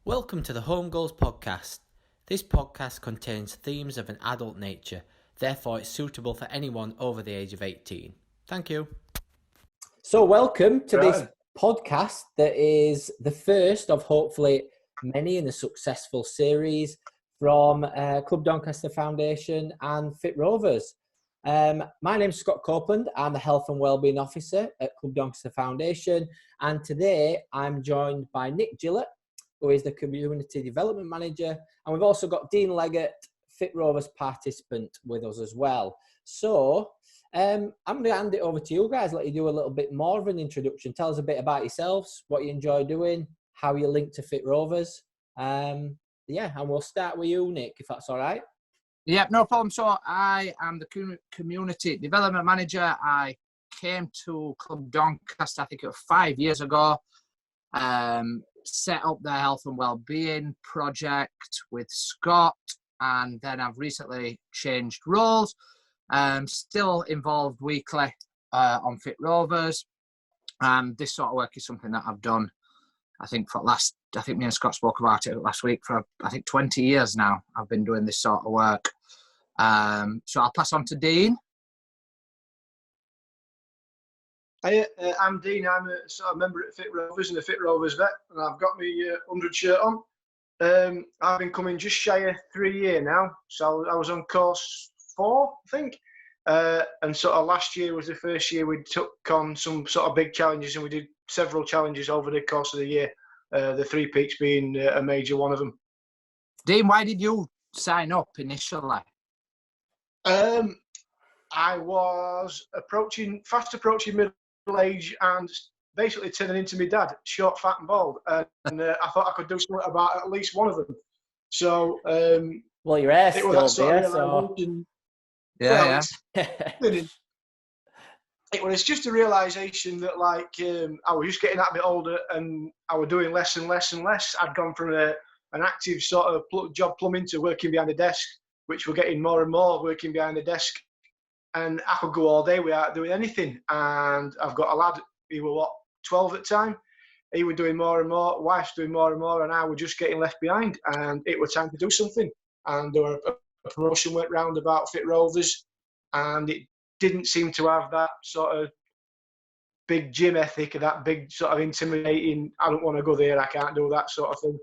Welcome to the Home Goals podcast. This podcast contains themes of an adult nature, therefore it's suitable for anyone over the age of 18. Thank you. So welcome to this podcast that is the first of hopefully many in a successful series from Club Doncaster Foundation and Fit Rovers. My name's Scott Copeland. I'm the Health and Wellbeing Officer at Club Doncaster Foundation, and today I'm joined by Nick Gillett, who is the Community Development Manager, and we've also got Dean Leggett, Fit Rovers participant, with us as well. So I'm going to hand it over to you guys, let you do a little bit more of an introduction. Tell us a bit about yourselves, what you enjoy doing, how you link to Fit Rovers. And we'll start with you, Nick, if that's all right. Yeah, no problem. So I am the Community Development Manager. I came to Club Doncaster, I think it was 5 years ago. Set up the health and wellbeing project with Scott, and then I've recently changed roles. Still involved weekly on Fit Rovers, and this sort of work is something that I've done, I think me and Scott spoke about it last week, for 20 years now. I've been doing this sort of work. So I'll pass on to Dean. Hi, I'm Dean. I'm a sort of member at Fit Rovers and a Fit Rovers vet, and I've got my 100 shirt on. I've been coming just shy of 3 years now, so I was on course 4, I think. And sort of last year was the first year we took on some sort of big challenges, and we did several challenges over the course of the year, the 3 peaks being a major one of them. Dean, why did you sign up initially? I was fast approaching middle age and basically turning into my dad, short, fat and bald, and I thought I could do something about at least one of them. So well, your hair's still there, so yeah. It was just a realisation that I was just getting a bit older and I was doing less and less and less. I'd gone from an active sort of job plumbing to working behind a desk, which were getting more and more working behind the desk. And I could go all day without doing anything. And I've got a lad, he was 12 at the time. He was doing more and more, wife's doing more and more, and I was just getting left behind. And it was time to do something. And there were a promotion went round about Fit Rovers, and it didn't seem to have that sort of big gym ethic, or that big sort of intimidating, I don't want to go there, I can't do that sort of thing.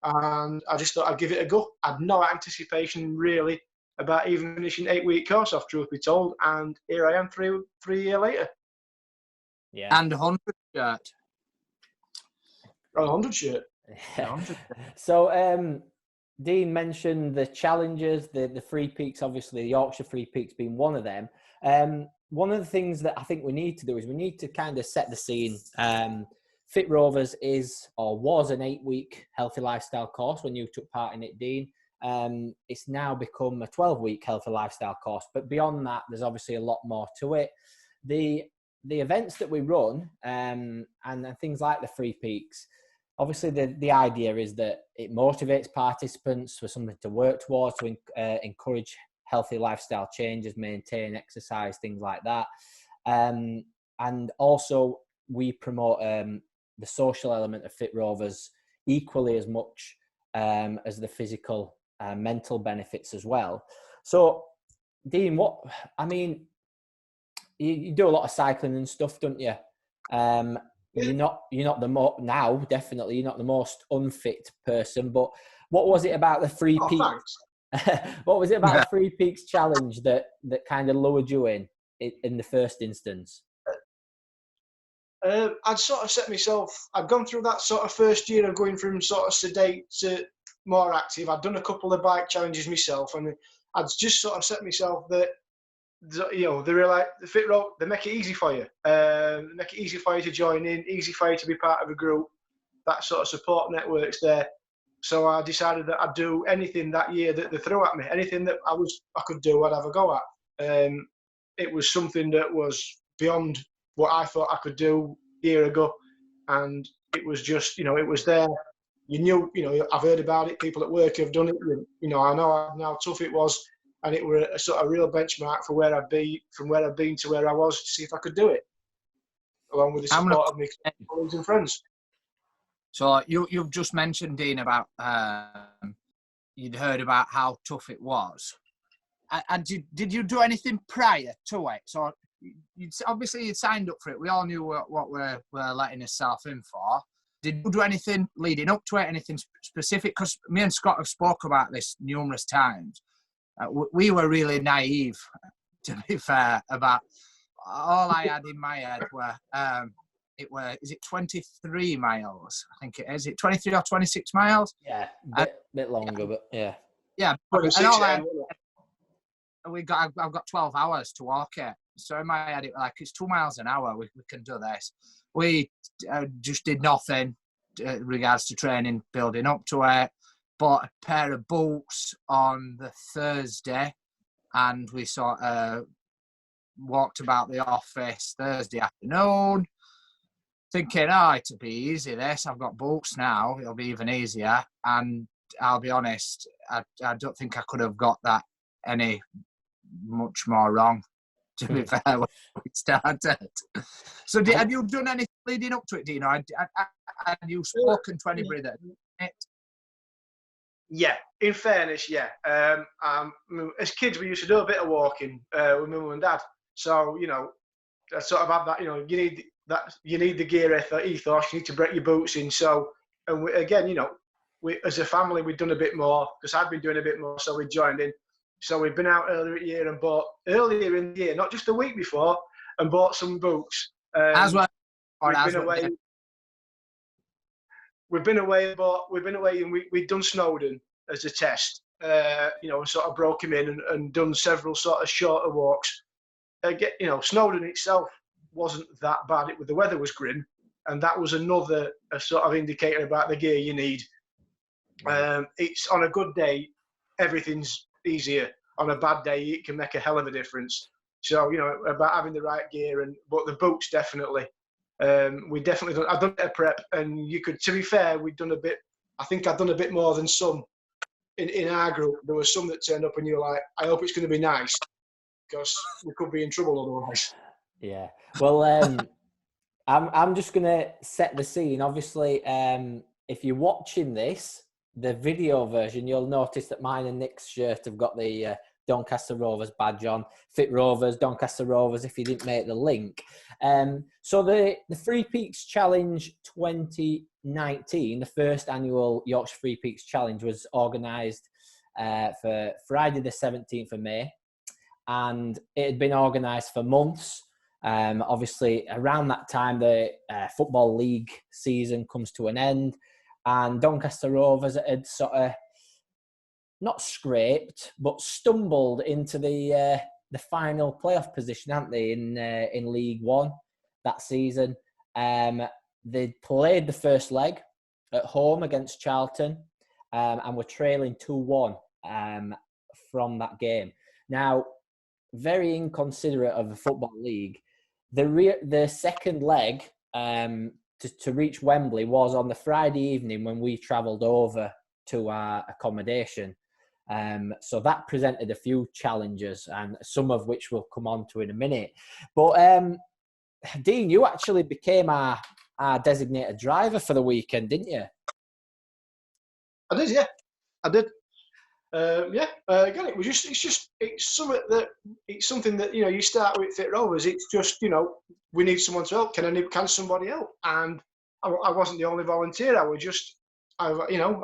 And I just thought I'd give it a go. I had no anticipation really about even finishing 8-week course off, truth be told, and here I am 3 years later. Yeah. And 100 shirt. 100 shirt. So Dean mentioned the challenges, the 3 peaks, obviously the Yorkshire 3 peaks being one of them. One of the things that I think we need to do is we need to kind of set the scene. Fit Rovers was an 8-week healthy lifestyle course when you took part in it, Dean. It's now become a 12-week healthy lifestyle course, but beyond that, there's obviously a lot more to it. The events that we run and things like the 3 peaks, obviously the idea is that it motivates participants for something to work towards, to encourage healthy lifestyle changes, maintain exercise, things like that. And also we promote the social element of Fit Rovers equally as much as the physical mental benefits as well. So, Dean, you do a lot of cycling and stuff, don't you? You're not definitely you're not the most unfit person, but what was it about the 3 peaks? What was it about the 3 peaks challenge that kind of lured you in the first instance? I'd sort of set myself, I'd gone through that sort of first year of going from sort of sedate to more active. I'd done a couple of bike challenges myself, and I'd just sort of set myself that, you know, the Fit Row, they make it easy for you. Make it easy for you to join in, easy for you to be part of a group. That sort of support network's there. So I decided that I'd do anything that year that they threw at me, anything that I could do, I'd have a go at. It was something that was beyond what I thought I could do a year ago, and it was just, you know, it was there. You knew, you know, I've heard about it. People at work have done it. You know, I know how tough it was, and it was a sort of real benchmark for where I'd be, from where I'd been to where I was, to see if I could do it, along with the support of my colleagues and friends. So you've just mentioned, Dean, about you'd heard about how tough it was. And did you do anything prior to it? So obviously you'd signed up for it. We all knew what we're letting ourselves in for. Did you do anything leading up to it? Anything specific? Because me and Scott have spoke about this numerous times. We were really naive, to be fair, about all I had in my head were is it 23 miles? I think it is. Is it 23 or 26 miles? Yeah, bit longer, but yeah. Yeah, and all I've got 12 hours to walk it. So in my head, it's 2 miles an hour. We can do this. We just did nothing in regards to training, building up to it. Bought a pair of boots on the Thursday, and we sort of walked about the office Thursday afternoon, thinking, it'll be easy this. I've got boots now. It'll be even easier. And I'll be honest, I don't think I could have got that any much more wrong, to be fair, when we started. So have you done anything leading up to it, Dino? Have you spoken to anybody that it? Yeah, in fairness, yeah. As kids, we used to do a bit of walking with my mum and dad. So, I sort of have that, you need the gear ethos, you need to break your boots in. So, and we as a family, we'd done a bit more, because I'd been doing a bit more, so we joined in. So we'd been out earlier in the year and bought, earlier in the year, not just a week before, and bought some boots. As well. We've been away and we'd done Snowdon as a test, sort of broke him in and done several sort of shorter walks. Snowdon itself wasn't that bad. The weather was grim, and that was another sort of indicator about the gear you need. It's on a good day, everyth's easier. On a bad day, it can make a hell of a difference. So, about having the right gear, but the boots definitely. I've done a bit of prep, and to be fair, we'd done a bit. I think I've done a bit more than some in our group. There were some that turned up, and you're like, I hope it's going to be nice, because we could be in trouble otherwise. Yeah. Well, I'm just going to set the scene. Obviously, if you're watching this, the video version, you'll notice that mine and Nick's shirt have got the Doncaster Rovers badge on. Fit Rovers, Doncaster Rovers, if you didn't make the link. So the Free Peaks Challenge 2019, the first annual Yorkshire Free Peaks Challenge, was organised for Friday the 17th of May. And it had been organised for months. Obviously, around that time, the Football League season comes to an end. And Doncaster Rovers had sort of not scraped, but stumbled into the final playoff position, hadn't they, in League One that season. They played the first leg at home against Charlton, and were trailing 2-1 from that game. Now, very inconsiderate of the Football League. The second leg to reach Wembley was on the Friday evening when we travelled over to our accommodation. So that presented a few challenges, and some of which we'll come on to in a minute. But Dean, you actually became our designated driver for the weekend, didn't you? I did, yeah. I did. Again, it's something that you start with Fit Rovers. It's just we need someone to help. Can somebody help? And I wasn't the only volunteer. I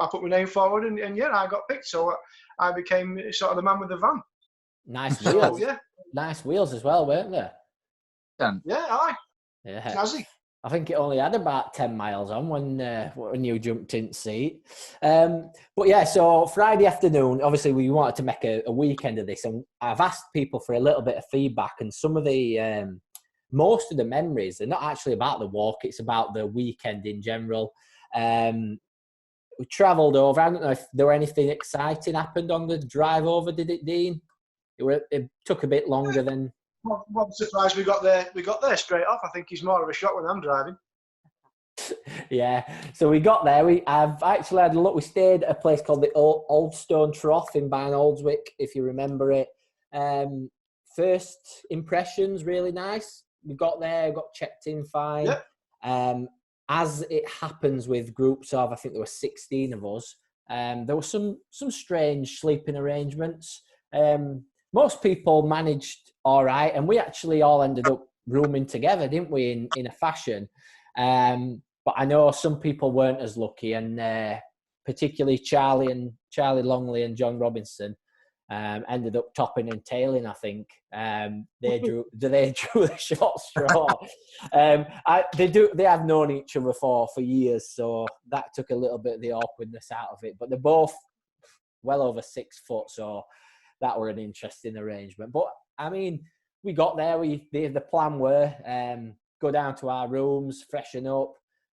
put my name forward, and I got picked. So I became sort of the man with the van. Nice wheels, yeah. Nice wheels as well, weren't there? Yeah, aye. Yeah. Snazzy. I think it only had about 10 miles on when you jumped in seat. But yeah, so Friday afternoon, obviously we wanted to make a weekend of this, and I've asked people for a little bit of feedback, and some of the, most of the memories, they're not actually about the walk, it's about the weekend in general. We travelled over. I don't know if there were anything exciting happened on the drive over, did it, Dean? It took a bit longer than... What surprised we got there straight off. I think he's more of a shock when I'm driving. Yeah, so we got there. I've actually had a look. We stayed at a place called the Old Stone Trough in Barn-Oldswick, if you remember it. First impressions, really nice. We got there, got checked in fine. Yeah. as it happens with groups of, I think there were 16 of us, there were some strange sleeping arrangements. Most people managed all right, and we actually all ended up rooming together, didn't we, in a fashion. But I know some people weren't as lucky, and particularly Charlie Longley and John Robinson ended up topping and tailing, I think. They drew the short straw. They have known each other for years, so that took a little bit of the awkwardness out of it. But they're both well over 6 foot, so that were an interesting arrangement. But I mean, we got there. The plan were go down to our rooms, freshen up,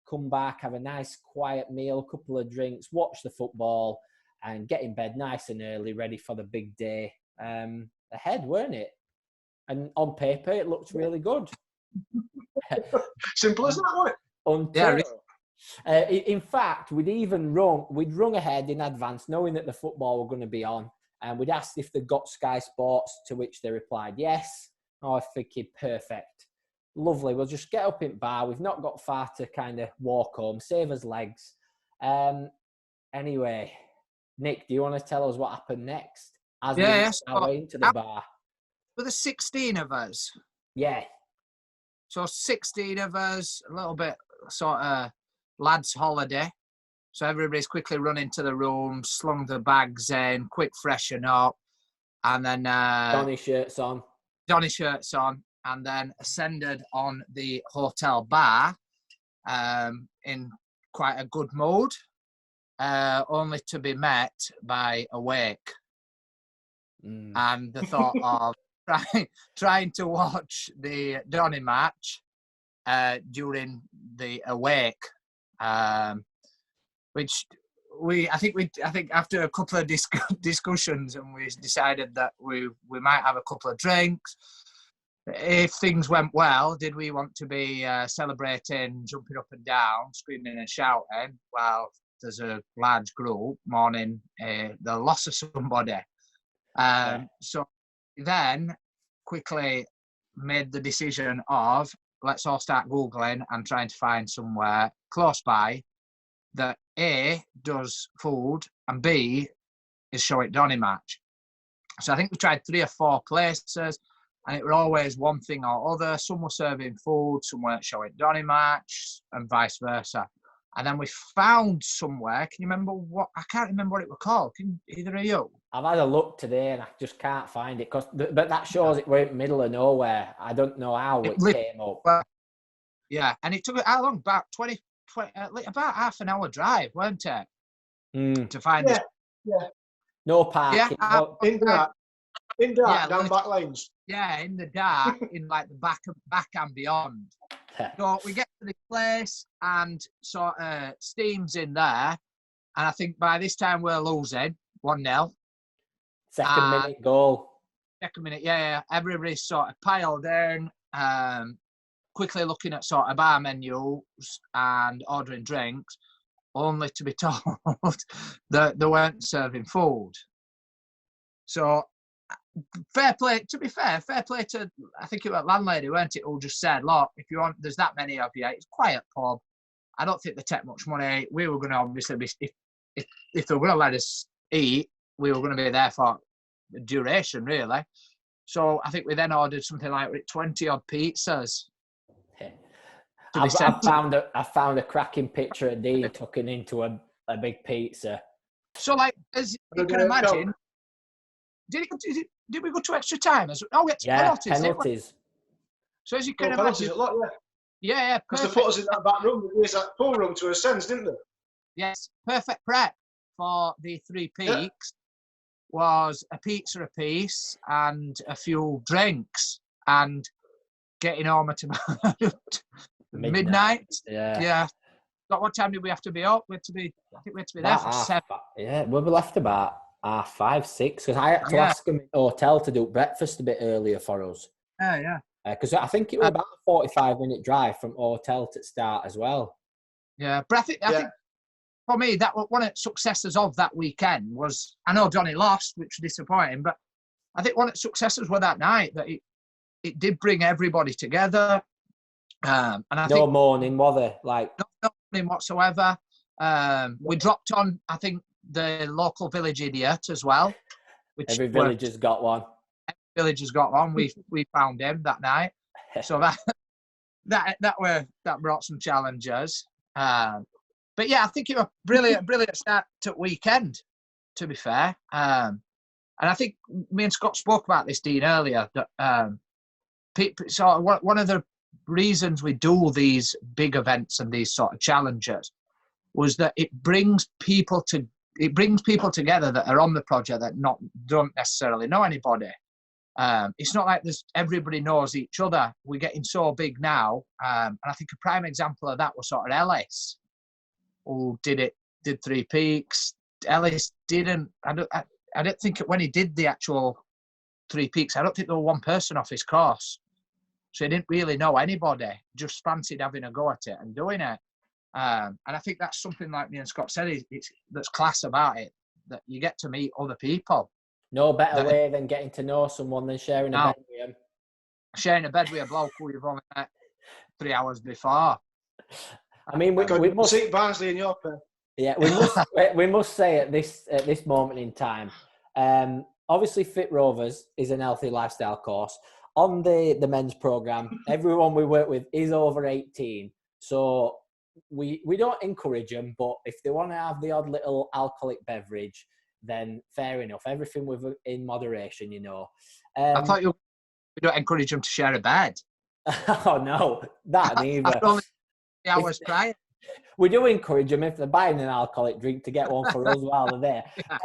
come back, have a nice quiet meal, couple of drinks, watch the football, and get in bed nice and early, ready for the big day ahead, weren't it? And on paper, it looked really good. Simple as that, wasn't it? In fact, we'd rung ahead in advance, knowing that the football were going to be on, and we'd asked if they'd got Sky Sports, to which they replied yes. I was thinking, perfect. Lovely. We'll just get up in bar. We've not got far to kind of walk home, save us legs. Anyway, Nick, do you want to tell us what happened next? As we made our way into the bar. Were there 16 of us? Yeah. So 16 of us, a little bit sort of lads' holiday. So everybody's quickly run into the room, slung the bags in, quick freshen up, and then Donny shirts on, and then ascended on the hotel bar in quite a good mood, only to be met by a wake. And the thought of trying to watch the Donny match during the awake, which I think after a couple of discussions, and we decided that we might have a couple of drinks. If things went well, did we want to be celebrating, jumping up and down, screaming and shouting while there's a large group mourning the loss of somebody? So then quickly made the decision of, let's all start Googling and trying to find somewhere close by that A, does food, and B, is showing Donny match. So I think we tried 3 or 4 places, and it was always one thing or other. Some were serving food, some weren't showing Donny match, and vice versa. And then we found somewhere. Can you remember what? I can't remember what it was called. Can either of you? I've had a look today and I just can't find it. But that shows it went middle of nowhere. I don't know how it came up. Yeah, and it took how long? About 20 about half an hour drive, weren't it? To find this. Yeah. No parking. Yeah, in dark, down back lanes. Yeah, in the dark, in like the back and beyond. So we get to the place and sort of Steam's in there. And I think by this time we're losing 1-0. Second minute goal. Second minute, yeah. Everybody's sort of piled in, quickly looking at sort of bar menus and ordering drinks, only to be told that they weren't serving food. So fair play to, I think it was landlady, weren't it, who just said, look, if you want, there's that many of you, it's a quiet pub. I don't think they take much money. We were going to obviously be, if they were going to let us eat, we were going to be there for the duration, really. So I think we then ordered something like 20 odd pizzas. I found a cracking picture of Dean tucking into a big pizza. So, like, as you can imagine, did we go to extra time? Penalties. So as you can imagine, yeah, because they put us in that back room. There's that pool room to ascend, didn't they? Yes, perfect prep for the 3 peaks was a pizza apiece and a few drinks, and getting home at about midnight. Yeah. But what time did we have to be up? I think we had to be there for 7. Yeah, we left about 5, 6, because I had to ask them at the hotel to do breakfast a bit earlier for us. Yeah. Because I think it was about a 45-minute drive from hotel to start as well. Yeah, but I think for me, that one of the successes of that weekend was, I know Johnny lost, which was disappointing, but I think one of the successes were that night, that it did bring everybody together. And I No think mourning, was there? Like, no nothing whatsoever. We dropped on, I think, the local village idiot as well. Which every villager's got one. Village has got on. We found him that night, so that brought some challenges. But yeah, I think it was brilliant start to weekend. To be fair, and I think me and Scott spoke about this, Dean, earlier. That so one of the reasons we do these big events and these sort of challenges was that it brings people together that are on the project that don't necessarily know anybody. It's not like everybody knows each other. We're getting so big now, and I think a prime example of that was sort of Ellis, who did 3 Peaks. Ellis didn't. I don't think when he did the actual 3 Peaks, I don't think there was one person off his course, so he didn't really know anybody. Just fancied having a go at it and doing it. And I think that's something, like me and Scott said, that's class about it, that you get to meet other people. No better way than getting to know someone than sharing a bed with him. Sharing a bed with a bloke who you've only met 3 hours before. I mean, we must see Barnsley in your pair. Yeah, we must say at this moment in time, obviously Fit Rovers is an healthy lifestyle course. On the men's programme, everyone we work with is over 18. So we don't encourage them, but if they want to have the odd little alcoholic beverage, then fair enough. Everything in moderation, you know. I thought we don't encourage them to share a bed. Oh no, that neither. After only 3 hours prior. We do encourage them, if they're buying an alcoholic drink, to get one for us while they're there. Yeah.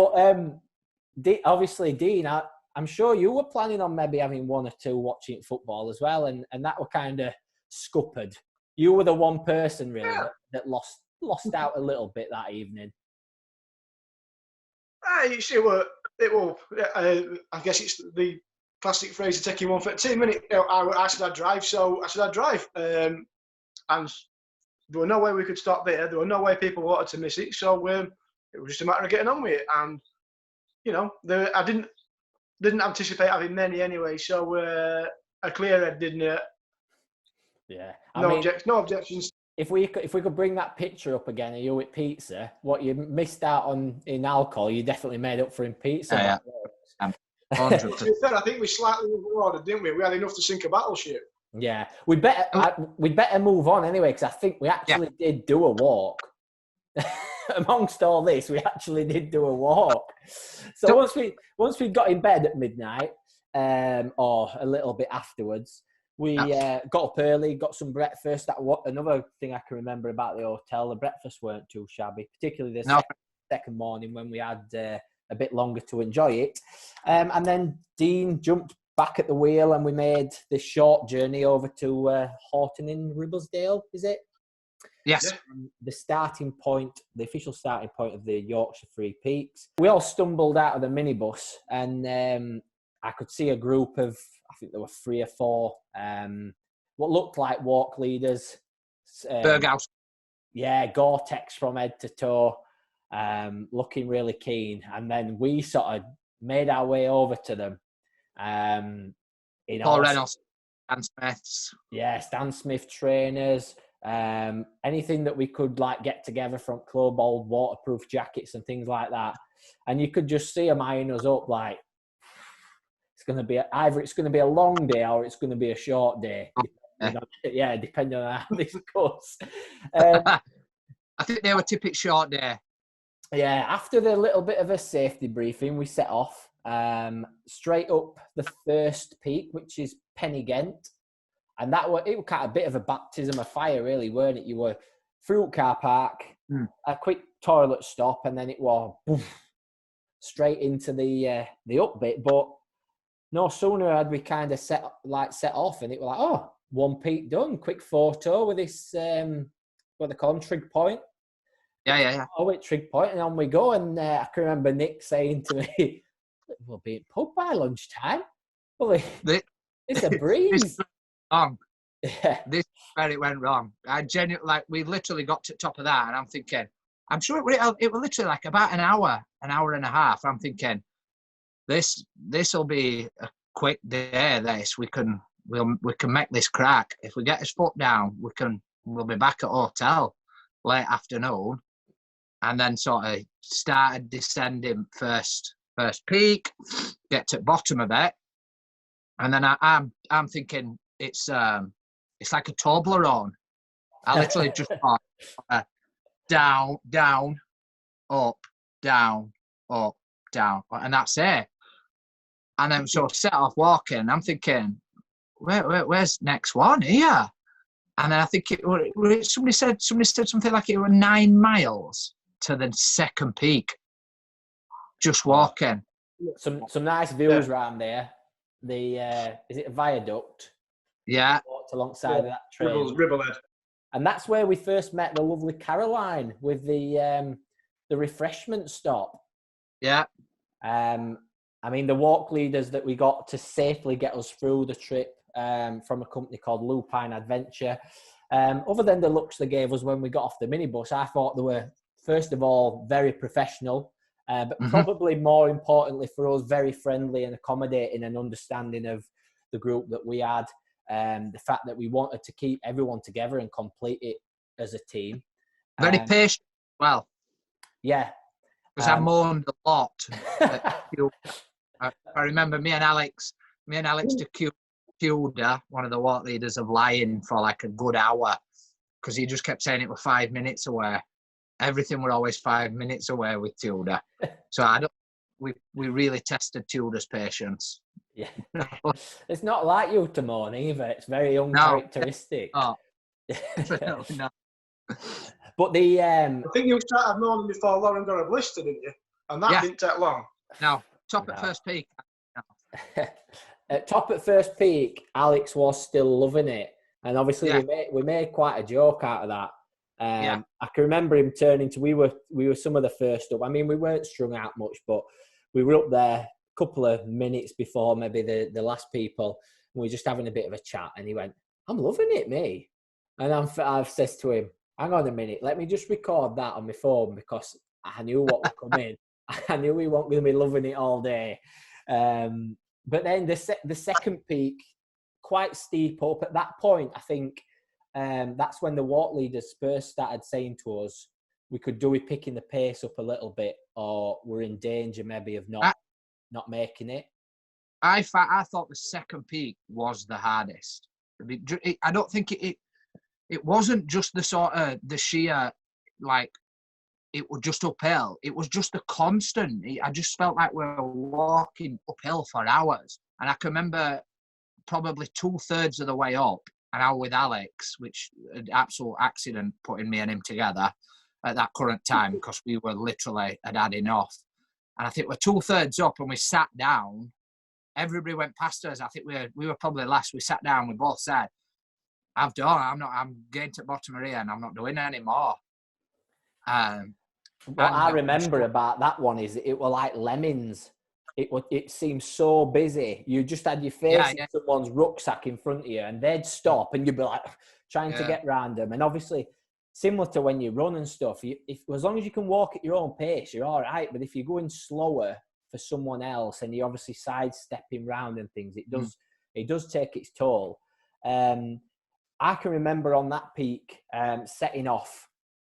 But obviously, Dean, I'm sure you were planning on maybe having 1 or 2 watching football as well, and that were kind of scuppered. You were the one person really that lost out a little bit that evening. I guess it's the classic phrase of taking one for the team. And I said I'd drive, so I said I'd drive. And there was no way we could stop there. There was no way people wanted to miss it. So it was just a matter of getting on with it. And, you know, I didn't anticipate having many anyway. So a clear head, didn't it? Yeah. No objections. If we could bring that picture up again of you with pizza, what you missed out on in alcohol, you definitely made up for in pizza. Yeah. To be fair, I think we slightly overordered, didn't we? We had enough to sink a battleship. Yeah, we'd better move on anyway, because I think we actually did do a walk. Amongst all this, we actually did do a walk. So once we got in bed at midnight, or a little bit afterwards, we got up early, got some breakfast. Another thing I can remember about the hotel, the breakfast weren't too shabby, particularly the second morning when we had a bit longer to enjoy it. And then Dean jumped back at the wheel and we made this short journey over to Horton in Ribblesdale, is it? Yes. The official starting point of the Yorkshire 3 Peaks. We all stumbled out of the minibus and I could see a group of, I think there were 3 or 4, what looked like walk leaders. Berghaus. Yeah, Gore-Tex from head to toe, looking really keen. And then we sort of made our way over to them. Paul Reynolds, Stan Smiths. Yeah, Stan Smith trainers. Anything that we could like get together from club, old waterproof jackets and things like that. And you could just see them eyeing us up like, it's going to be either it's going to be a long day or it's going to be a short day. Depending on how this goes. I think they were typical short day. Yeah, after the little bit of a safety briefing, we set off straight up the first peak, which is Pennygent. And it was kind of a bit of a baptism of fire, really, weren't it? You were through car park, a quick toilet stop, and then it was straight into the up bit. But no sooner had we kind of set off, and it was like, oh, 1 peak done. Quick photo with this, what they call them, trig point. Yeah. Oh, wait, trig point, and on we go. And I can remember Nick saying to me, we'll be at pub by lunchtime. Well, it's a breeze. Wrong. Yeah. This is where it went wrong. I genuinely, we literally got to the top of that, and I'm thinking, I'm sure it was literally like about an hour and a half. I'm thinking, this will be a quick day. We can we can make this crack. If we get his foot down, we'll be back at hotel late afternoon. And then sort of started descending first peak, get to the bottom of it. And then I'm thinking it's like a Toblerone. I literally just thought down, down, up, down, up, down, and that's it. And then so I set off walking. I'm thinking, where's next one here? And then I think somebody said something like it were 9 miles to the second peak. Just walking. Some nice views around there. The is it a viaduct? Yeah. Walked alongside that train. Ribblehead. And that's where we first met the lovely Caroline with the refreshment stop. Yeah. I mean, the walk leaders that we got to safely get us through the trip from a company called Lupine Adventure. Other than the looks they gave us when we got off the minibus, I thought they were, first of all, very professional, but probably more importantly for us, very friendly and accommodating and understanding of the group that we had. The fact that we wanted to keep everyone together and complete it as a team. Very patient. Well, yeah, because I moaned a lot. I remember me and Alex to Tudor, one of the walk leaders, of lying for like a good hour because he just kept saying it was 5 minutes away. Everything were always 5 minutes away with Tudor. So we really tested Tudor's patience. Yeah, it's not like you to moan either. It's very uncharacteristic. No. No. But the I think you started moaning before Lauren got a blister, didn't you? And that didn't take long. No, at first peak. No. At top at first peak, Alex was still loving it, and obviously we made quite a joke out of that. I can remember him turning to. We were some of the first up. I mean, we weren't strung out much, but we were up there couple of minutes before maybe the last people, and we were just having a bit of a chat, and he went, "I'm loving it, me." And I've said to him, "Hang on a minute, let me just record that on my phone because I knew what would come in. I knew we weren't going to be loving it all day." But then the second peak, quite steep up. At that point, I think that's when the walk leaders first started saying to us, we could do with picking the pace up a little bit, or we're in danger maybe of not making it. I thought the second peak was the hardest. I don't think it wasn't just the sort of the sheer, like, it was just uphill. It was just the constant. I just felt like we were walking uphill for hours. And I can remember probably 2/3 of the way up, and I was with Alex, which an absolute accident putting me and him together at that current time because we were literally had enough. And I think we're 2/3 up and we sat down. Everybody went past us. I think we were probably last. We sat down. We both said, "I've done. I'm getting to the bottom of here and I'm not doing it anymore." What I remember about that one is it were like lemmings. It seemed so busy. You just had your face in someone's rucksack in front of you, and they'd stop, and you'd be like trying to get round them. And obviously, similar to when you run and stuff, as long as you can walk at your own pace, you're all right. But if you're going slower for someone else, and you're obviously sidestepping round and things, it does take its toll. I can remember on that peak setting off,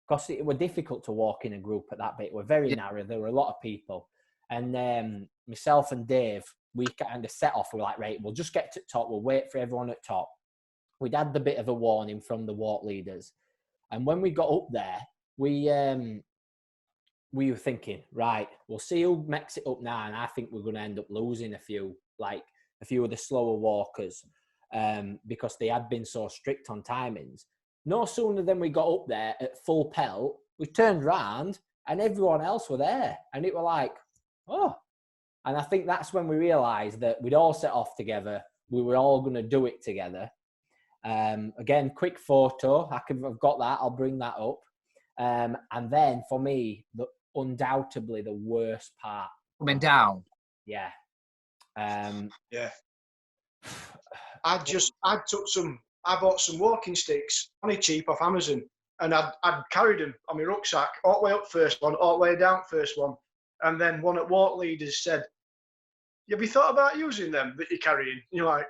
because it was difficult to walk in a group at that bit. It was very narrow. There were a lot of people. And myself and Dave, we kind of set off. We're like, right, we'll just get to the top. We'll wait for everyone at top. We'd had the bit of a warning from the walk leaders. And when we got up there, we were thinking, right, we'll see who makes it up now. And I think we're going to end up losing a few of the slower walkers because they had been so strict on timings. No sooner than we got up there at full pelt, we turned round and everyone else were there. And it were like, oh. And I think that's when we realised that we'd all set off together. We were all going to do it together. Again, quick photo. I've got that. I'll bring that up. And then for me, undoubtedly the worst part. Coming down. Yeah. I bought some walking sticks, only cheap off Amazon, and I'd carried them on my rucksack all the way up first one, all the way down first one. And then one at Walk Leaders said, "Have you thought about using them that you're carrying?" And you're like,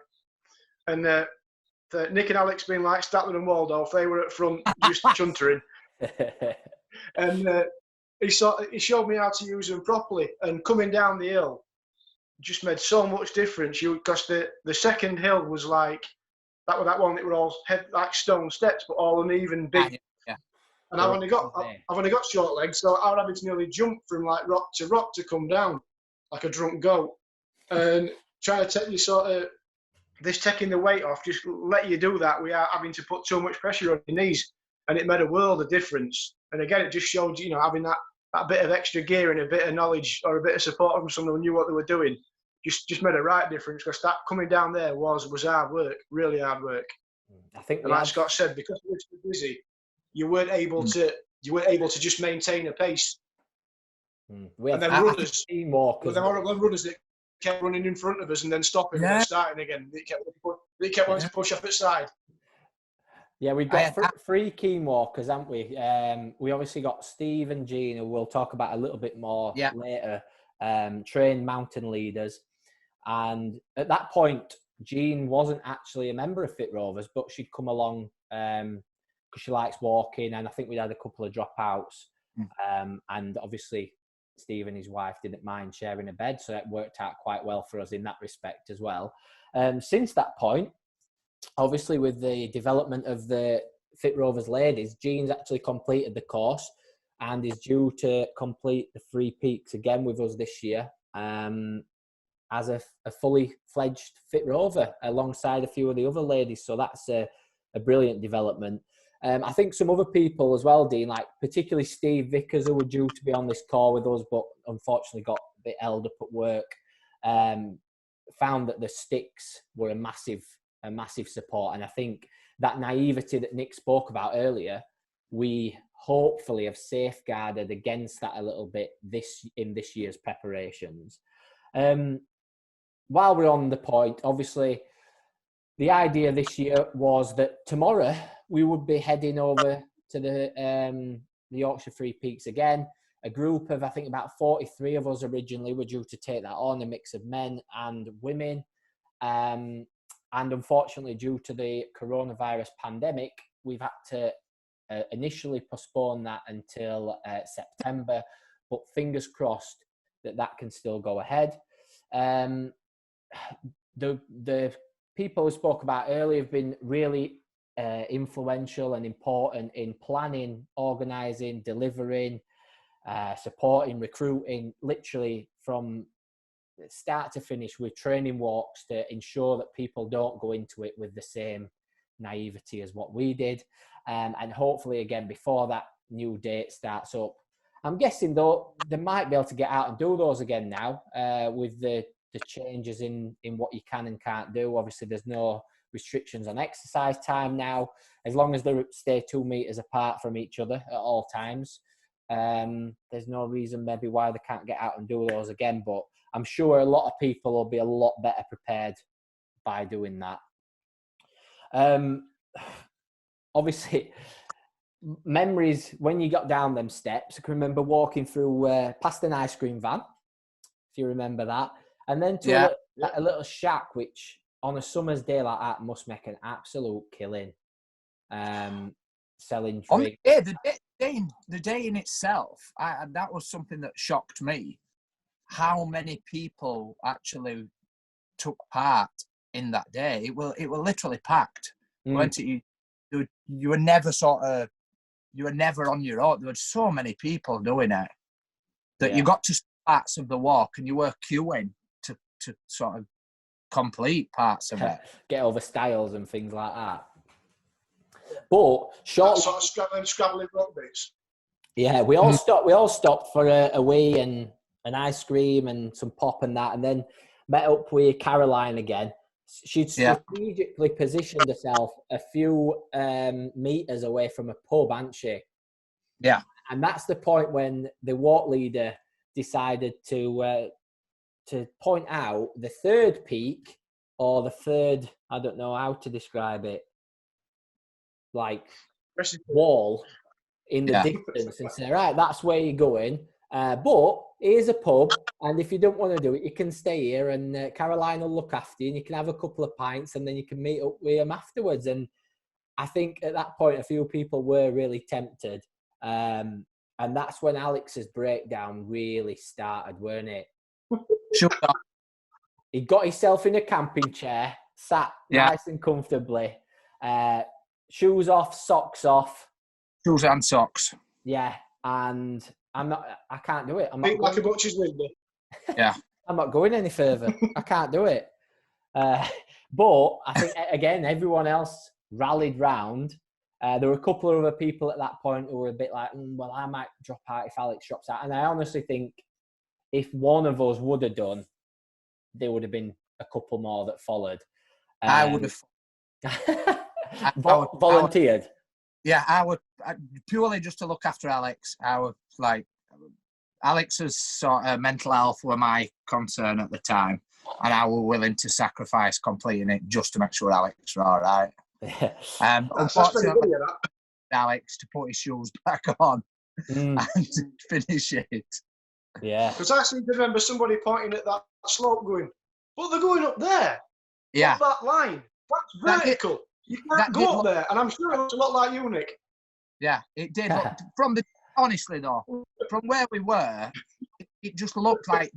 and Nick and Alex being like Statler and Waldorf, they were at front just chuntering. And he showed me how to use them properly. And coming down the hill just made so much difference. Because the second hill was like that one that were all like stone steps, but all uneven, big. Yeah. And I've only got short legs, so I was having to nearly jump from like rock to come down like a drunk goat. And trying to take you sort of this taking the weight off, just let you do that without having to put too much pressure on your knees. And it made a world of difference. And again, it just showed, having that bit of extra gear and a bit of knowledge or a bit of support from someone who knew what they were doing just made a right difference, because that coming down there was hard work, really hard work. I think, and like Scott said, because we were too busy, you weren't able to just maintain a pace. And then runners that kept running in front of us and then stopping and then starting again. They kept wanting to push off at side. Yeah, we've got three keen walkers, haven't we? We obviously got Steve and Jean, who we'll talk about a little bit more later, trained mountain leaders. And at that point, Jean wasn't actually a member of Fit Rovers, but she'd come along because she likes walking, and I think we'd had a couple of dropouts. And obviously, Steve and his wife didn't mind sharing a bed, so it worked out quite well for us in that respect as well. Since that point, obviously with the development of the Fit Rovers ladies, Jean's actually completed the course and is due to complete the 3 peaks again with us this year as a fully fledged Fit Rover alongside a few of the other ladies. So that's a brilliant development. I think some other people as well, Dean, like particularly Steve Vickers, who were due to be on this call with us, but unfortunately got a bit held up at work, found that the sticks were a massive support. And I think that naivety that Nick spoke about earlier, we hopefully have safeguarded against that a little bit in this year's preparations. While we're on the point, obviously, the idea this year was that tomorrow we would be heading over to the Yorkshire Three Peaks again. A group of, I think, about 43 of us originally were due to take that on, a mix of men and women. And unfortunately, due to the coronavirus pandemic, we've had to initially postpone that until September. But fingers crossed that can still go ahead. The people who spoke about earlier have been really influential and important in planning, organising, delivering, supporting, recruiting, literally from start to finish with training walks to ensure that people don't go into it with the same naivety as what we did. And hopefully, again, before that new date starts up, I'm guessing though they might be able to get out and do those again now with the changes in what you can and can't do. Obviously, there's no restrictions on exercise time now, as long as they stay 2 meters apart from each other at all times. There's no reason maybe why they can't get out and do those again, but I'm sure a lot of people will be a lot better prepared by doing that. Obviously, memories when you got down them steps. I can remember walking through past an ice cream van, if you remember that, and then to a little shack, which on a summer's day like that must make an absolute killing. Selling drinks. The day in itself, that was something that shocked me. How many people actually took part in that day? It were literally packed. Weren't it? You were never you were never on your own. There were so many people doing it that you got to parts of the walk and you were queuing to sort of complete parts of it. Get over styles and things like that. But short, sort of scrabbling rock bits. Yeah, we all stopped. We all stopped for a wee and an ice cream and some pop and that, and then met up with Caroline again. She'd strategically positioned herself a few meters away from a pub, hadn't she? Yeah. And that's the point when the walk leader decided to point out the third peak, or the third, I don't know how to describe it, like wall in the distance, and say, right, that's where you're going. But here's a pub, and if you don't want to do it, you can stay here, and Caroline will look after you, and you can have a couple of pints, and then you can meet up with him afterwards. And I think at that point, a few people were really tempted. And that's when Alex's breakdown really started, weren't it? Sure. He got himself in a camping chair, sat nice and comfortably, shoes off, socks off. Shoes and socks. Yeah, and I can't do it. I'm not Think like a butcher's window. Yeah. I'm not going any further. I can't do it. But I think, again, everyone else rallied round. There were a couple of other people at that point who were a bit like, well, I might drop out if Alex drops out. And I honestly think if one of us would have done, there would have been a couple more that followed. I would have volunteered. I would, purely just to look after Alex. I would like, Alex's sort of mental health were my concern at the time, and I was willing to sacrifice completing it just to make sure Alex were all right. Unfortunately, Alex to put his shoes back on and finish it. Yeah. Because I seem to remember somebody pointing at that slope going, but they're going up there. Yeah. Up that line. That's vertical. You can't go up there. And I'm sure it looks a lot like you, Nick. Yeah, it did. But honestly though, from where we were, it just looked like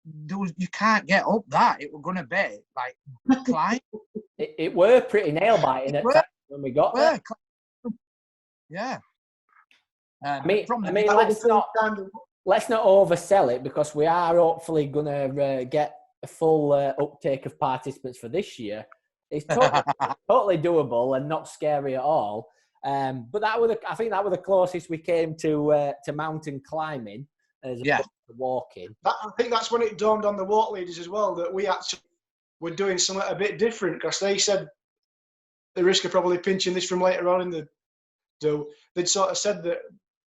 you can't get up that. It was going to be like climb. It were pretty nail biting at times when we got there. Yeah. Let's not oversell it, because we are hopefully going to get a full uptake of participants for this year. It's totally doable and not scary at all. But I think that was the closest we came to mountain climbing as opposed to walking. I think that's when it dawned on the walk leaders as well that we actually were doing something a bit different, because they said the risk of probably pinching this from later on in the do. They'd sort of said that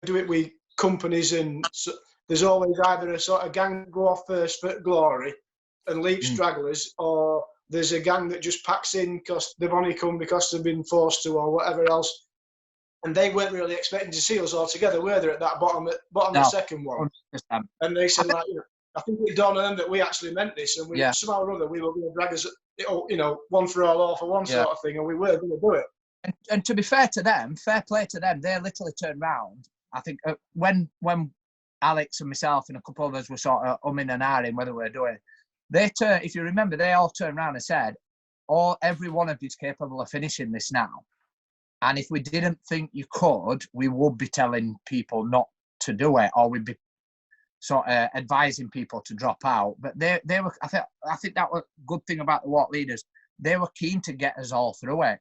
do it with companies, and so there's always either a sort of gang go off first for glory and leap stragglers, or there's a gang that just packs in because they've only come because they've been forced to or whatever else. And they weren't really expecting to see us all together, were they, at that bottom of the second one? 100%. And they said, like, I think it dawned on them that we actually meant this, and we somehow or other we were going to drag us, one for all for one sort of thing, and we were going to do it. And to be fair to them, fair play to them, they literally turned round. I think when Alex and myself and a couple of us were sort of umming and ahhing whether we were doing it, if you remember, they all turned around and said, every one of you is capable of finishing this now. And if we didn't think you could, we would be telling people not to do it, or we'd be sort of advising people to drop out. But they were, I think that was a good thing about the walk leaders. They were keen to get us all through it.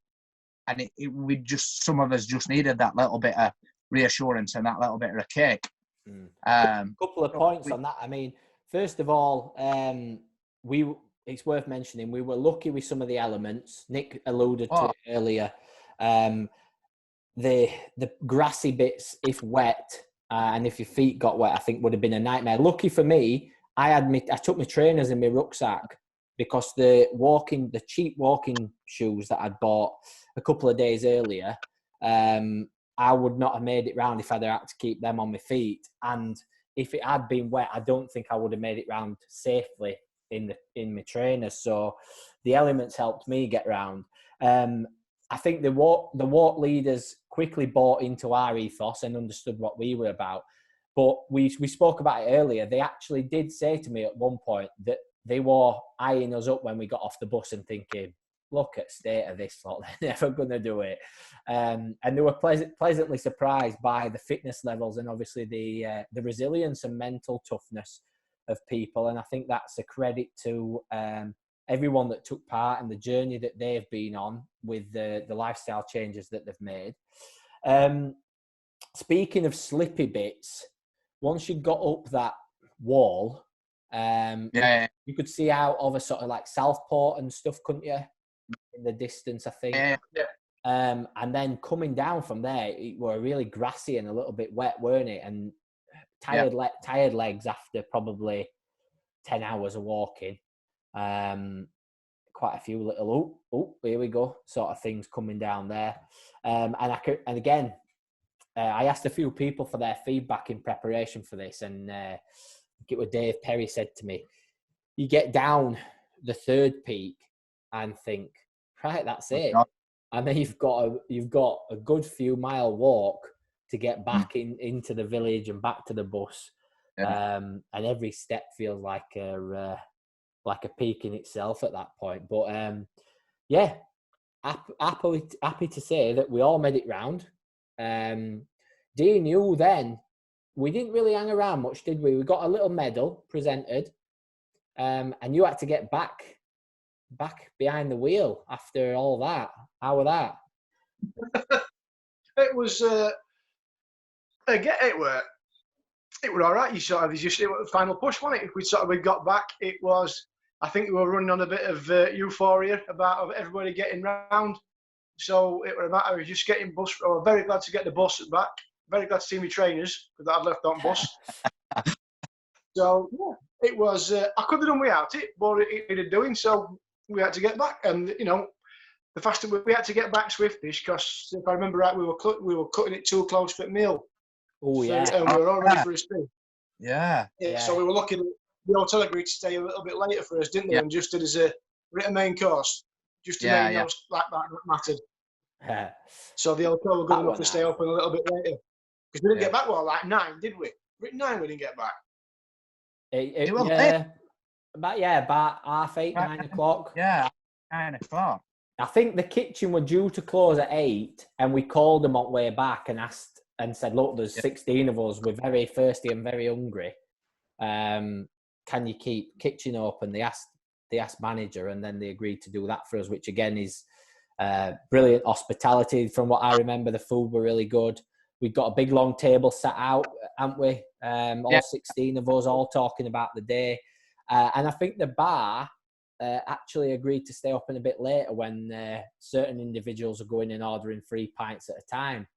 And some of us just needed that little bit of reassurance and that little bit of a cake. A couple of points on that. I mean, first of all, it's worth mentioning we were lucky with some of the elements. Nick alluded to it earlier. The grassy bits, if wet, and if your feet got wet, I think would have been a nightmare. Lucky for me, I took my trainers in my rucksack, because the cheap walking shoes that I'd bought a couple of days earlier, I would not have made it round if I'd had to keep them on my feet. And if it had been wet, I don't think I would have made it round safely in my trainers. So the elements helped me get round. I think the walk leaders quickly bought into our ethos and understood what we were about. But we spoke about it earlier. They actually did say to me at one point that they were eyeing us up when we got off the bus and thinking, look at the state of this lot, they're never going to do it. And they were pleasantly surprised by the fitness levels and obviously the resilience and mental toughness of people. And I think that's a credit to everyone that took part in the journey that they've been on with the lifestyle changes that they've made. Speaking of slippy bits, once you got up that wall, you could see out of a sort of like Southport and stuff, couldn't you? In the distance, I think. And then coming down from there, it were really grassy and a little bit wet, weren't it? And tired legs after probably 10 hours of walking. Quite a few little here we go sort of things coming down there. I asked a few people for their feedback in preparation for this, and think it was Dave Perry said to me, you get down the third peak and think, right, that's it. And then you've got a good few mile walk to get back into the village and back to the bus. Yeah. And every step feels like a peak in itself at that point. But yeah, happy to say that we all made it round. Dean, you then, we didn't really hang around much, did we? We got a little medal presented, and you had to get back behind the wheel after all that. How was that? It was again, it were all right. It was the final push, wasn't it? If we got back, it was. I think we were running on a bit of euphoria about everybody getting round. So it was a matter of just getting bus. I was very glad to get the bus back. Very glad to see my trainers because I'd left on bus. So yeah, it was. I could have done without it, but it needed doing. So we had to get back, and the faster we had to get back swiftish because if I remember right, we were cutting it too close for the meal. Oh yeah, and we were all ready for a spin. Yeah. So we were lucky that the hotel agreed to stay a little bit later for us, didn't they? And just did as a main course, just to make those like that mattered. So the hotel were good enough to stay open a little bit later because we didn't get back like 9, did we? At 9 we didn't get back. About 8:30, 9 o'clock. Yeah, 9 o'clock. I think the kitchen were due to close at 8, and we called them on way back and asked and said, "Look, there's 16 of us. We're very thirsty and very hungry. Can you keep kitchen open?" They asked manager, and then they agreed to do that for us, which again is brilliant hospitality. From what I remember, the food were really good. We've got a big long table set out, haven't we? All 16 of us, all talking about the day. And I think the bar actually agreed to stay open a bit later when certain individuals are going and ordering 3 pints at a time.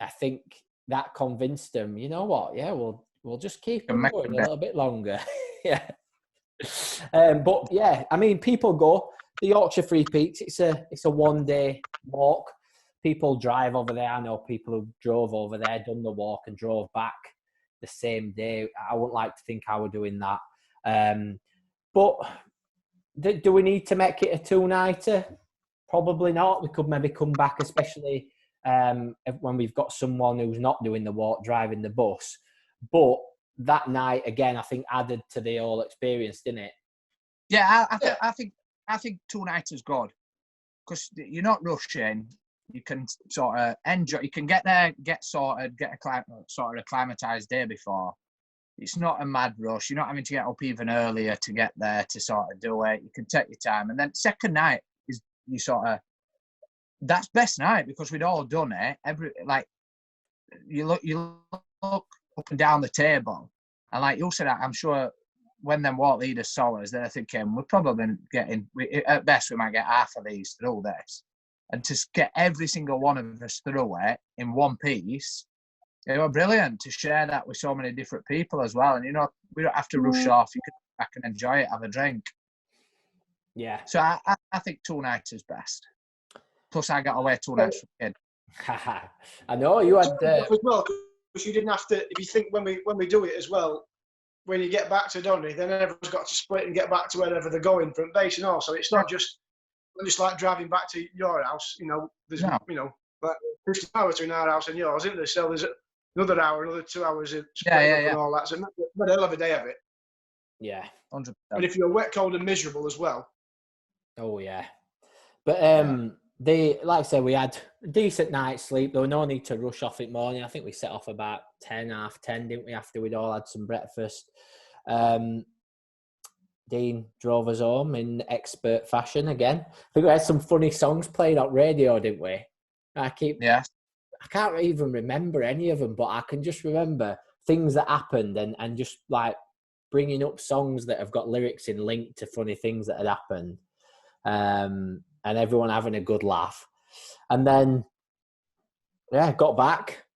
I think that convinced them, you know what? Yeah, we'll just keep them going a little bit longer. Yeah. But yeah, I mean, people go the Yorkshire Free Peaks. It's a 1-day walk. People drive over there. I know people who drove over there, done the walk, and drove back the same day. I wouldn't like to think I were doing that. But do we need to make it a 2-nighter? Probably not. We could maybe come back, especially when we've got someone who's not doing the walk, driving the bus. But that night, again, I think added to the whole experience, didn't it? Yeah, I think 2 nights is good because you're not rushing. You can sort of enjoy. You can get there, get sorted, get a acclimatized day before. It's not a mad rush. You're not having to get up even earlier to get there to sort of do it. You can take your time, and then second night is that's best night because we'd all done it. You look up and down the table, and like you said, I'm sure when them walk leaders saw us, they're thinking we're probably getting at best we might get half of these through this, and to get every single one of us through it in one piece. It was brilliant to share that with so many different people as well. And, we don't have to rush off. You can come back and enjoy it, have a drink. Yeah. So I think 2 nights is best. Plus, I got away 2 nights from kid. I know you had... as well, because you didn't have to... If you think when we do it as well, when you get back to Donny, then everyone's got to split and get back to wherever they're going from base and all. So it's not just like driving back to your house. There's, like 50 hours between our house and yours, isn't there? So there's another hour, another 2 hours of splitting up and all that. So not a hell of a day of it. Yeah, 100%. And if you're wet, cold, and miserable as well. Oh yeah, but like I said, we had a decent night's sleep. There was no need to rush off in the morning. I think we set off about 10, half 10, didn't we? After we'd all had some breakfast. Dean drove us home in expert fashion again. I think we had some funny songs played on radio, didn't we? I can't even remember any of them, but I can just remember things that happened and just like bringing up songs that have got lyrics in linked to funny things that had happened, and everyone having a good laugh. And then, got back,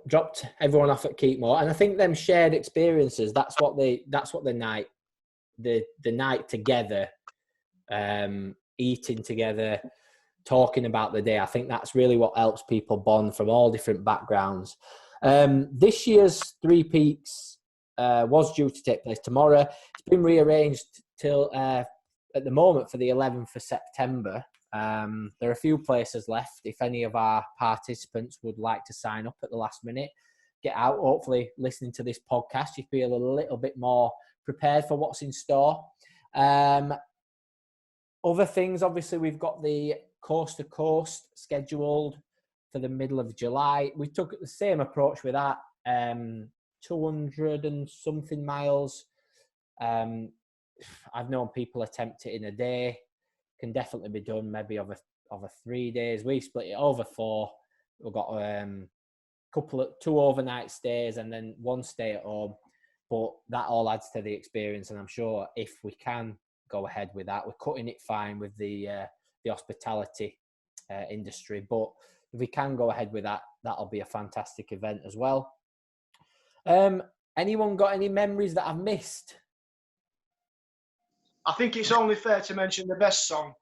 dropped everyone off at Keepmore, and I think them shared experiences. That's what the night together, eating together, talking about the day. I think that's really what helps people bond from all different backgrounds. This year's Three Peaks was due to take place tomorrow. It's been rearranged till at the moment for the 11th of September. There are a few places left. If any of our participants would like to sign up at the last minute, get out. Hopefully, listening to this podcast, you feel a little bit more prepared for what's in store. Other things, obviously, we've got the Coast to Coast scheduled for the middle of July. We took the same approach with that. 200 and something miles. I've known people attempt it in a day. Can definitely be done maybe over 3 days. We split it over 4. We've got two overnight stays and then one stay at home. But that all adds to the experience, and I'm sure if we can go ahead with that, we're cutting it fine with the hospitality industry. But if we can go ahead with that, that'll be a fantastic event as well. Anyone got any memories that I've missed? I think it's only fair to mention the best song,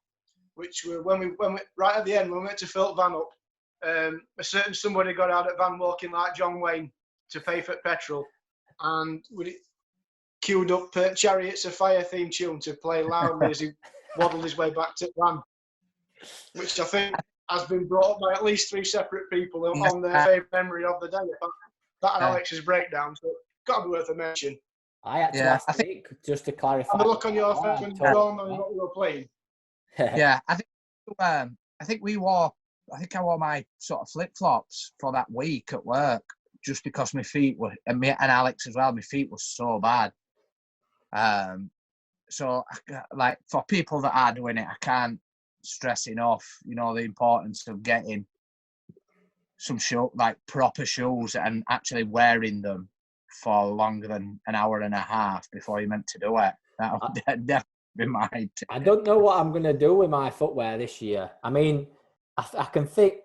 which were when we right at the end when we went to fill Van up. A certain somebody got out at Van walking like John Wayne to pay for petrol, and we queued up Chariots of Fire theme tune to play loudly as he waddled his way back to Van, which I think has been brought up by at least 3 separate people on their favourite memory of the day. That and Alex's breakdown, so got to be worth a mention. I had to ask Nick just to clarify. Have a look on your phone when you're on what we were playing. Yeah, I think I wore my sort of flip flops for that week at work just because my feet were, and Alex as well. My feet were so bad. So like for people that are doing it, I can't stress enough, the importance of getting some proper shoes and actually wearing them for longer than an hour and a half before you're meant to do it. That would definitely be my tip. I don't know what I'm going to do with my footwear this year. I mean, I can think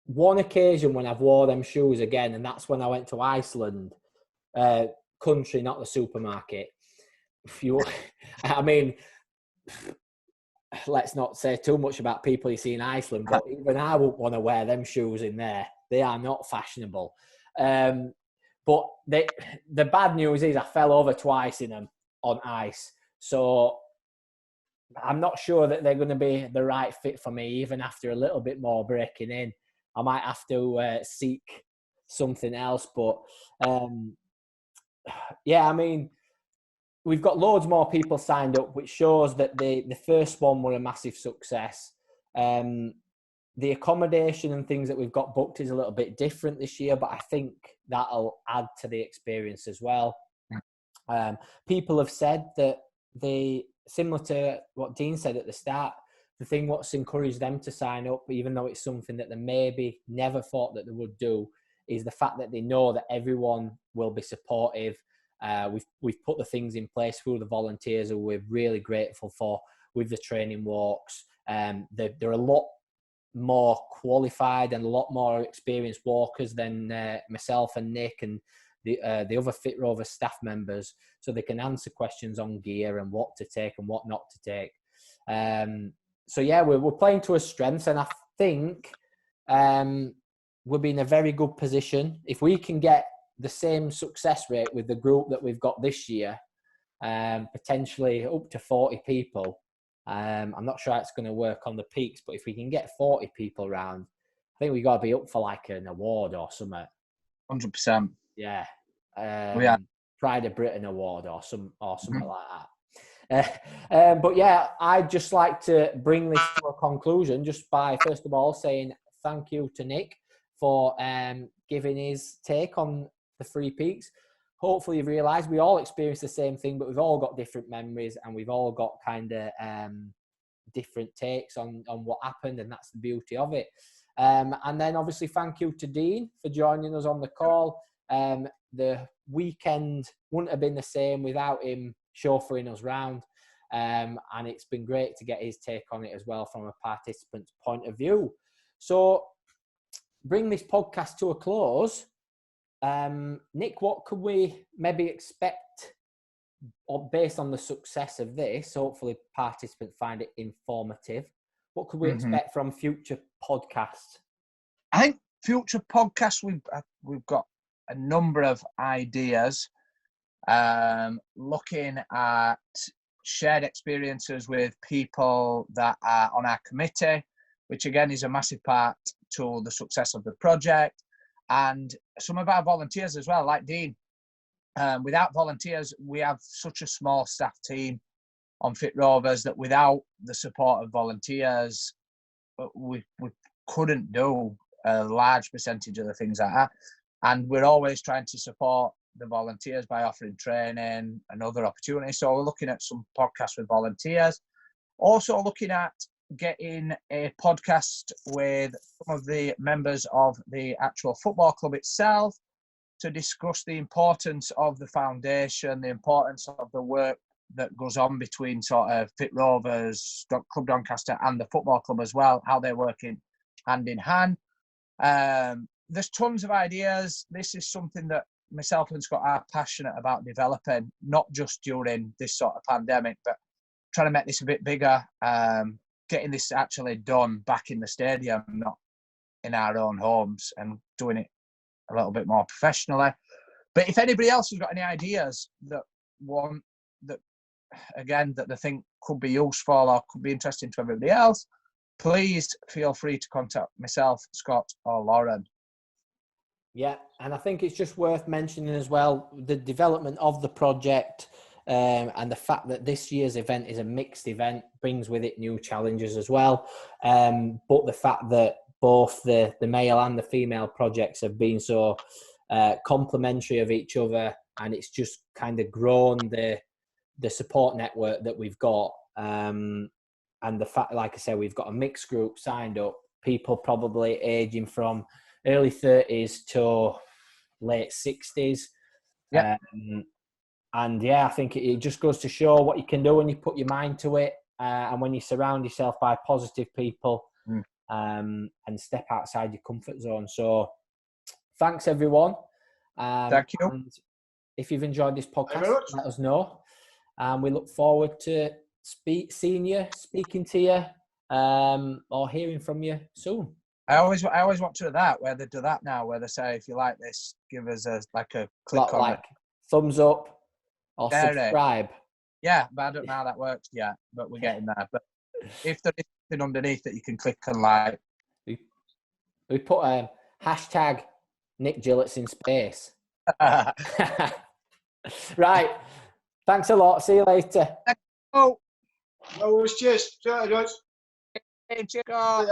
one occasion when I've wore them shoes again, and that's when I went to Iceland, country, not the supermarket. I mean, let's not say too much about people you see in Iceland, but even I wouldn't want to wear them shoes in there. They are not fashionable. But the bad news is I fell over twice in them on ice. So I'm not sure that they're going to be the right fit for me, even after a little bit more breaking in. I might have to seek something else. But, yeah, I mean, we've got loads more people signed up, which shows that the first one were a massive success. The accommodation and things that we've got booked is a little bit different this year, but I think that'll add to the experience as well. People have said that similar to what Dean said at the start, the thing what's encouraged them to sign up, even though it's something that they maybe never thought that they would do, is the fact that they know that everyone will be supportive. We've put the things in place through the volunteers who we're really grateful for with the training walks. They're a lot more qualified and a lot more experienced walkers than myself and Nick and the other Fit Rovers staff members, so they can answer questions on gear and what to take and what not to take. So yeah, we're playing to our strengths, and I think we'll be in a very good position if we can get the same success rate with the group that we've got this year, potentially up to 40 people. I'm not sure it's going to work on the peaks, but if we can get 40 people around, I think we got to be up for like an award or something. 100%. Yeah. Yeah. Pride of Britain award or something like that. But yeah, I'd just like to bring this to a conclusion just by, first of all, saying thank you to Nick for giving his take on the 3 peaks. Hopefully you've realised we all experience the same thing, but we've all got different memories and we've all got kind of different takes on what happened, and that's the beauty of it. And then obviously thank you to Dean for joining us on the call. The weekend wouldn't have been the same without him chauffeuring us round. And it's been great to get his take on it as well from a participant's point of view. So bring this podcast to a close. Nick, what could we maybe expect, or based on the success of this, hopefully participants find it informative, what could we expect from future podcasts? I think future podcasts, we've got a number of ideas. looking at shared experiences with people that are on our committee, which again is a massive part to the success of the project, and some of our volunteers as well, like Dean. Without volunteers, we have such a small staff team on Fit Rovers that without the support of volunteers, we couldn't do a large percentage of the things like that. And we're always trying to support the volunteers by offering training and other opportunities. So we're looking at some podcasts with volunteers. Also looking at getting a podcast with some of the members of the actual football club itself to discuss the importance of the foundation, the importance of the work that goes on between sort of Fit Rovers, Club Doncaster and the football club as well, how they're working hand in hand. There's tons of ideas. This is something that myself and Scott are passionate about developing, not just during this sort of pandemic, but trying to make this a bit bigger, getting this actually done back in the stadium, not in our own homes, and doing it a little bit more professionally. But if anybody else has got any ideas that they think could be useful or could be interesting to everybody else, please feel free to contact myself, Scott, or Lauren. Yeah, and I think it's just worth mentioning as well the development of the project, and the fact that this year's event is a mixed event brings with it new challenges as well. But the fact that both the male and the female projects have been so complementary of each other, and it's just kind of grown the support network that we've got. And the fact, like I said, we've got a mixed group signed up, people probably aging from early 30s to late 60s. Yeah. And yeah, I think it just goes to show what you can do when you put your mind to it, and when you surround yourself by positive people, and step outside your comfort zone. So thanks, everyone. Thank you. And if you've enjoyed this podcast, let us know. And we look forward to seeing you, speaking to you, or hearing from you soon. I always want to do that, where they do that now, where they say, if you like this, give us a click on it. Thumbs up or subscribe. Yeah, but I don't know how that works yet, but we're getting there. But if there is something underneath that you can click and like. We put hashtag Nick Gillett's in space. Right. Thanks a lot. See you later. Oh. No worries. Cheers. Cheers. Cheers.